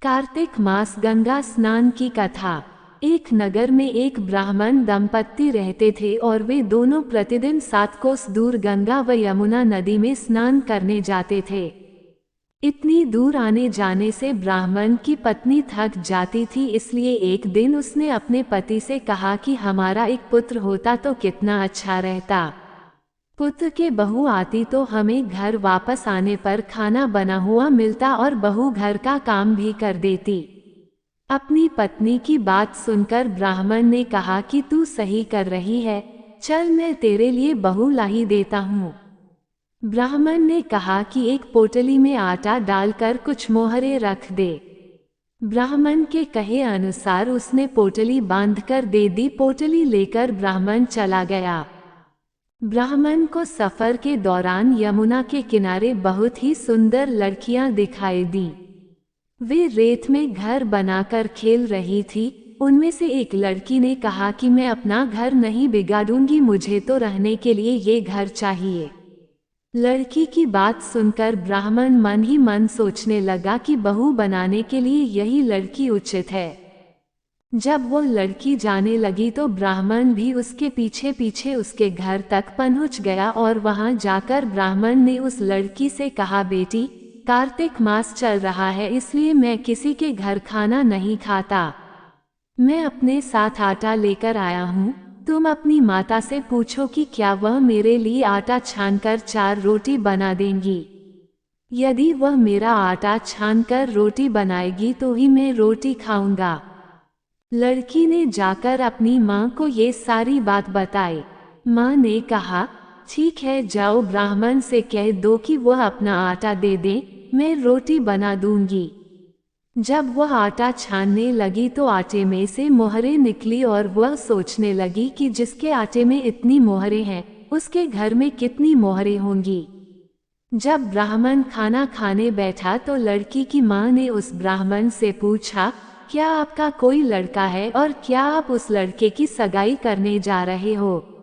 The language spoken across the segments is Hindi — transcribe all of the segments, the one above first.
कार्तिक मास गंगा स्नान की कथा। एक नगर में एक ब्राह्मण दंपत्ति रहते थे और वे दोनों प्रतिदिन 7 कोस दूर गंगा व यमुना नदी में स्नान करने जाते थे। इतनी दूर आने जाने से ब्राह्मण की पत्नी थक जाती थी, इसलिए एक दिन उसने अपने पति से कहा कि हमारा एक पुत्र होता तो कितना अच्छा रहता। पुत्र के बहू आती तो हमें घर वापस आने पर खाना बना हुआ मिलता और बहू घर का काम भी कर देती। अपनी पत्नी की बात सुनकर ब्राह्मण ने कहा कि तू सही कर रही है, चल मैं तेरे लिए बहू ला ही देता हूँ। ब्राह्मण ने कहा कि एक पोटली में आटा डालकर कुछ मोहरे रख दे। ब्राह्मण के कहे अनुसार उसने पोटली बांधकर दे दी। पोटली लेकर ब्राह्मण चला गया। ब्राह्मण को सफर के दौरान यमुना के किनारे बहुत ही सुंदर लड़कियां दिखाई दी। वे रेत में घर बनाकर खेल रही थी। उनमें से एक लड़की ने कहा कि मैं अपना घर नहीं बिगाड़ूंगी, मुझे तो रहने के लिए ये घर चाहिए। लड़की की बात सुनकर ब्राह्मण मन ही मन सोचने लगा कि बहू बनाने के लिए यही लड़की उचित है। जब वो लड़की जाने लगी तो ब्राह्मण भी उसके पीछे पीछे उसके घर तक पहुंच गया और वहां जाकर ब्राह्मण ने उस लड़की से कहा, बेटी, कार्तिक मास चल रहा है इसलिए मैं किसी के घर खाना नहीं खाता। मैं अपने साथ आटा लेकर आया हूँ, तुम अपनी माता से पूछो कि क्या वह मेरे लिए आटा छानकर 4 रोटी बना देंगी। यदि वह मेरा आटा छानकर रोटी बनाएगी तो ही मैं रोटी खाऊंगा। लड़की ने जाकर अपनी माँ को ये सारी बात बताई। माँ ने कहा, ठीक है, जाओ ब्राह्मण से कह दो कि वह अपना आटा दे दे, मैं रोटी बना दूंगी। जब वह आटा छानने लगी तो आटे में से मोहरें निकली और वह सोचने लगी कि जिसके आटे में इतनी मोहरें हैं उसके घर में कितनी मोहरें होंगी। जब ब्राह्मण खाना खाने बैठा तो लड़की की माँ ने उस ब्राह्मण से पूछा, क्या आपका कोई लड़का है और क्या आप उस लड़के की सगाई करने जा रहे हो।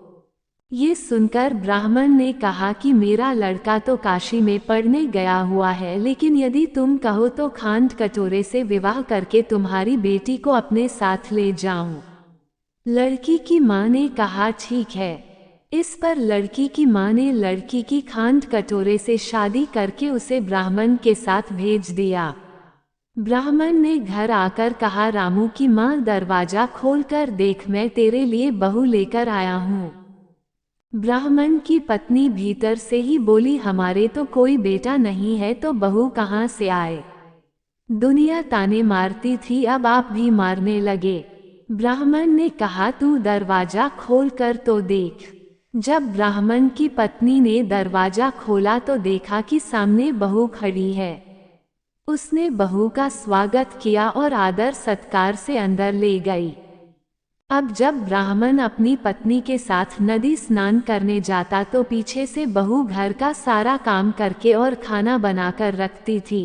ये सुनकर ब्राह्मण ने कहा कि मेरा लड़का तो काशी में पढ़ने गया हुआ है, लेकिन यदि तुम कहो तो खांड कटोरे से विवाह करके तुम्हारी बेटी को अपने साथ ले जाऊं। लड़की की माँ ने कहा, ठीक है। इस पर लड़की की माँ ने लड़की की खांड कटोरे से शादी करके उसे ब्राह्मण के साथ भेज दिया। ब्राह्मण ने घर आकर कहा, रामू की माँ, दरवाजा खोलकर देख, मैं तेरे लिए बहू लेकर आया हूँ। ब्राह्मण की पत्नी भीतर से ही बोली, हमारे तो कोई बेटा नहीं है तो बहू कहाँ से आए। दुनिया ताने मारती थी, अब आप भी मारने लगे। ब्राह्मण ने कहा, तू दरवाजा खोल कर तो देख। जब ब्राह्मण की पत्नी ने दरवाजा खोला तो देखा कि सामने बहू खड़ी है। उसने बहू का स्वागत किया और आदर सत्कार से अंदर ले गई। अब जब ब्राह्मण अपनी पत्नी के साथ नदी स्नान करने जाता तो पीछे से बहू घर का सारा काम करके और खाना बनाकर रखती थी।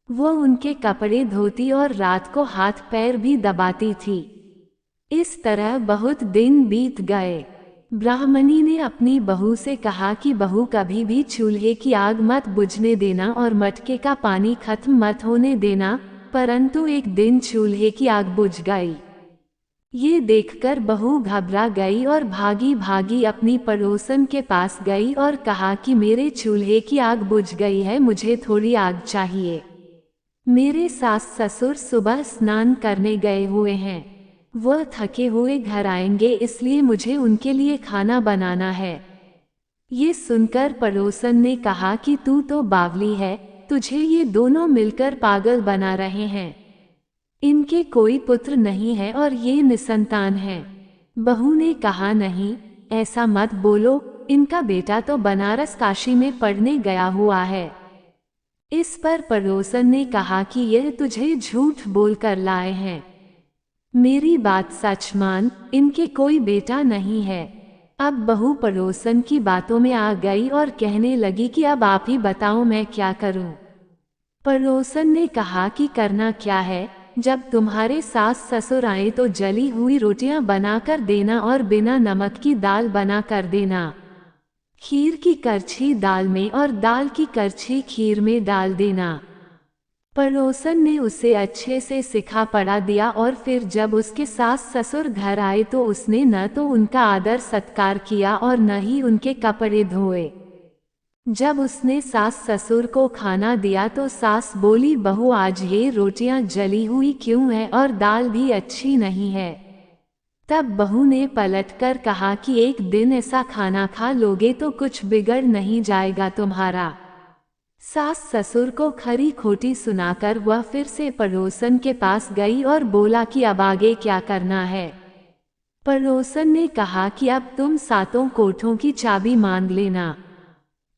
वो उनके कपड़े धोती और रात को हाथ पैर भी दबाती थी। इस तरह बहुत दिन बीत गए। ब्राह्मणी ने अपनी बहू से कहा कि बहू, कभी भी चूल्हे की आग मत बुझने देना और मटके का पानी खत्म मत होने देना। परंतु एक दिन चूल्हे की आग बुझ गई। ये देखकर बहू घबरा गई और भागी भागी अपनी पड़ोसन के पास गई और कहा कि मेरे चूल्हे की आग बुझ गई है, मुझे थोड़ी आग चाहिए। मेरे सास ससुर सुबह स्नान करने गए हुए हैं, वह थके हुए घर आएंगे, इसलिए मुझे उनके लिए खाना बनाना है। ये सुनकर पड़ोसन ने कहा कि तू तो बावली है, तुझे ये दोनों मिलकर पागल बना रहे हैं। इनके कोई पुत्र नहीं है और ये निसंतान है। बहू ने कहा, नहीं, ऐसा मत बोलो, इनका बेटा तो बनारस काशी में पढ़ने गया हुआ है। इस पर पड़ोसन ने कहा कि यह तुझे झूठ बोलकर लाए हैं। मेरी बात सच मान, इनके कोई बेटा नहीं है। अब बहू पड़ोसन की बातों में आ गई और कहने लगी कि अब आप ही बताओ मैं क्या करूं। पड़ोसन ने कहा कि करना क्या है, जब तुम्हारे सास ससुर आए तो जली हुई रोटियां बनाकर देना और बिना नमक की दाल बना कर देना। खीर की करछी दाल में और दाल की करछी खीर में डाल देना। पड़ोसन ने उसे अच्छे से सिखा पढ़ा दिया और फिर जब उसके सास ससुर घर आए तो उसने न तो उनका आदर सत्कार किया और न ही उनके कपड़े धोए। जब उसने सास ससुर को खाना दिया तो सास बोली, बहू आज ये रोटियां जली हुई क्यों है और दाल भी अच्छी नहीं है। तब बहू ने पलटकर कहा कि एक दिन ऐसा खाना खा लोगे तो कुछ बिगड़ नहीं जाएगा तुम्हारा। सास ससुर को खरी खोटी सुनाकर वह फिर से पड़ोसन के पास गई और बोला कि अब आगे क्या करना है। पड़ोसन ने कहा कि अब तुम सातों कोठों की चाबी मांग लेना।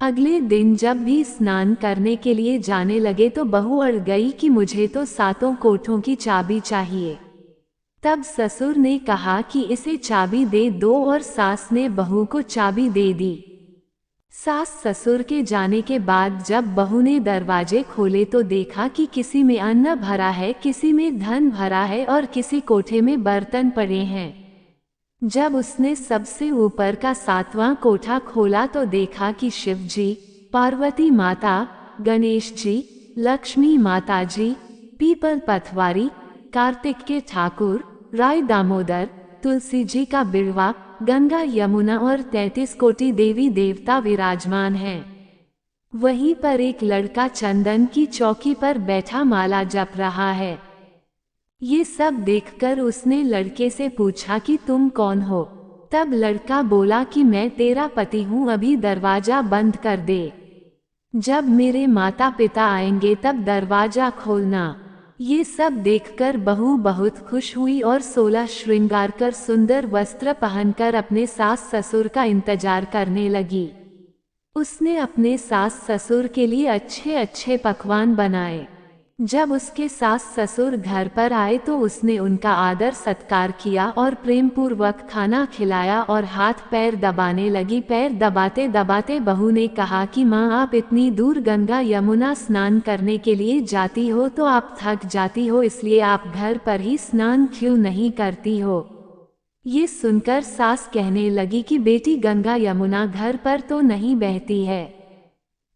अगले दिन जब भी स्नान करने के लिए जाने लगे तो बहू अड़ गई कि मुझे तो सातों कोठों की चाबी चाहिए। तब ससुर ने कहा कि इसे चाबी दे दो और सास ने बहू को चाबी दे दी। सास ससुर के जाने के बाद जब बहू ने दरवाजे खोले तो देखा कि किसी में अन्न भरा है, किसी में धन भरा है और किसी कोठे में बर्तन पड़े हैं। जब उसने सबसे ऊपर का सातवां कोठा खोला तो देखा कि शिव जी, पार्वती माता, गणेश जी, लक्ष्मी माता जी, पीपल पथवारी, कार्तिक के ठाकुर, राय दामोदर, तुलसी जी का बिड़वा, गंगा यमुना और 33 कोटि देवी देवता विराजमान हैं। वहीं पर एक लड़का चंदन की चौकी पर बैठा माला जप रहा है। ये सब देखकर उसने लड़के से पूछा कि तुम कौन हो। तब लड़का बोला कि मैं तेरा पति हूँ, अभी दरवाजा बंद कर दे। जब मेरे माता पिता आएंगे तब दरवाजा खोलना। ये सब देखकर बहू बहुत खुश हुई और 16 श्रृंगार कर सुंदर वस्त्र पहनकर अपने सास ससुर का इंतजार करने लगी। उसने अपने सास ससुर के लिए अच्छे अच्छे पकवान बनाए। जब उसके सास ससुर घर पर आए तो उसने उनका आदर सत्कार किया और प्रेम पूर्वक खाना खिलाया और हाथ पैर दबाने लगी। पैर दबाते दबाते बहू ने कहा कि माँ, आप इतनी दूर गंगा यमुना स्नान करने के लिए जाती हो तो आप थक जाती हो, इसलिए आप घर पर ही स्नान क्यों नहीं करती हो। ये सुनकर सास कहने लगी कि बेटी, गंगा यमुना घर पर तो नहीं बहती है।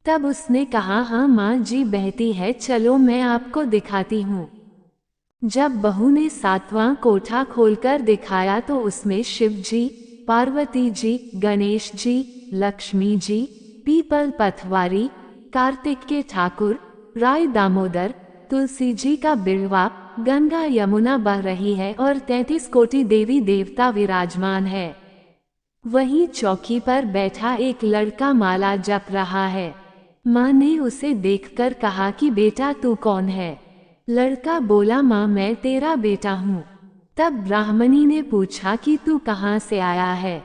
तब उसने कहा, हाँ माँ जी बहती है, चलो मैं आपको दिखाती हूँ। जब बहू ने सातवां कोठा खोलकर दिखाया तो उसमें शिव जी, पार्वती जी, गणेश जी, लक्ष्मी जी, पीपल पथवारी, कार्तिक के ठाकुर, राय दामोदर, तुलसी जी का बिड़वा, गंगा यमुना बह रही है और 33 कोटि देवी देवता विराजमान है। वहीं चौकी पर बैठा एक लड़का माला जप रहा है। माँ ने उसे देखकर कहा कि बेटा तू कौन है। लड़का बोला, माँ मैं तेरा बेटा हूँ। तब ब्राह्मणी ने पूछा कि तू कहाँ से आया है।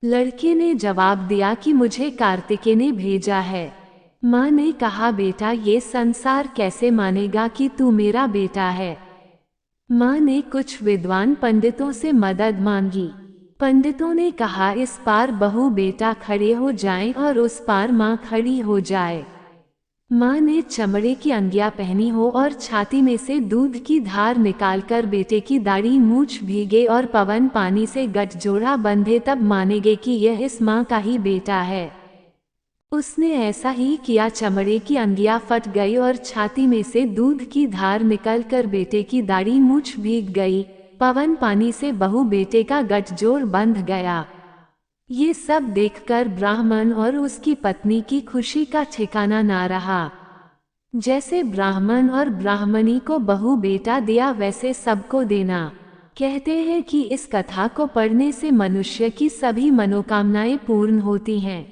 लड़के ने जवाब दिया कि मुझे कार्तिकेय ने भेजा है। माँ ने कहा, बेटा ये संसार कैसे मानेगा कि तू मेरा बेटा है। माँ ने कुछ विद्वान पंडितों से मदद मांगी। पंडितों ने कहा, इस पार बहू बेटा खड़े हो जाएं और उस पार माँ खड़ी हो जाए। माँ ने चमड़े की अंगिया पहनी हो और छाती में से दूध की धार निकालकर बेटे की दाढ़ी मूछ भीगे और पवन पानी से गठजोड़ा बंधे, तब मानेगे कि यह इस माँ का ही बेटा है। उसने ऐसा ही किया। चमड़े की अंगिया फट गई और छाती में से दूध की धार निकलकर बेटे की दाढ़ी मूछ भीग गई। पवन पानी से बहू बेटे का गठजोड़ बंध गया। ये सब देखकर ब्राह्मण और उसकी पत्नी की खुशी का ठिकाना ना रहा। जैसे ब्राह्मण और ब्राह्मणी को बहू बेटा दिया वैसे सबको देना। कहते हैं कि इस कथा को पढ़ने से मनुष्य की सभी मनोकामनाएं पूर्ण होती हैं।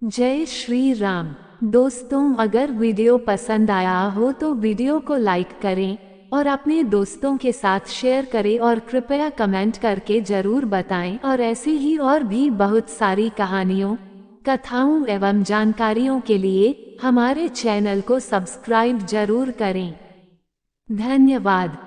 जय श्री राम। दोस्तों, अगर वीडियो पसंद आया हो तो वीडियो को लाइक करें और अपने दोस्तों के साथ शेयर करें और कृपया कमेंट करके जरूर बताएं। और ऐसी ही और भी बहुत सारी कहानियों, कथाओं एवं जानकारियों के लिए हमारे चैनल को सब्सक्राइब जरूर करें। धन्यवाद।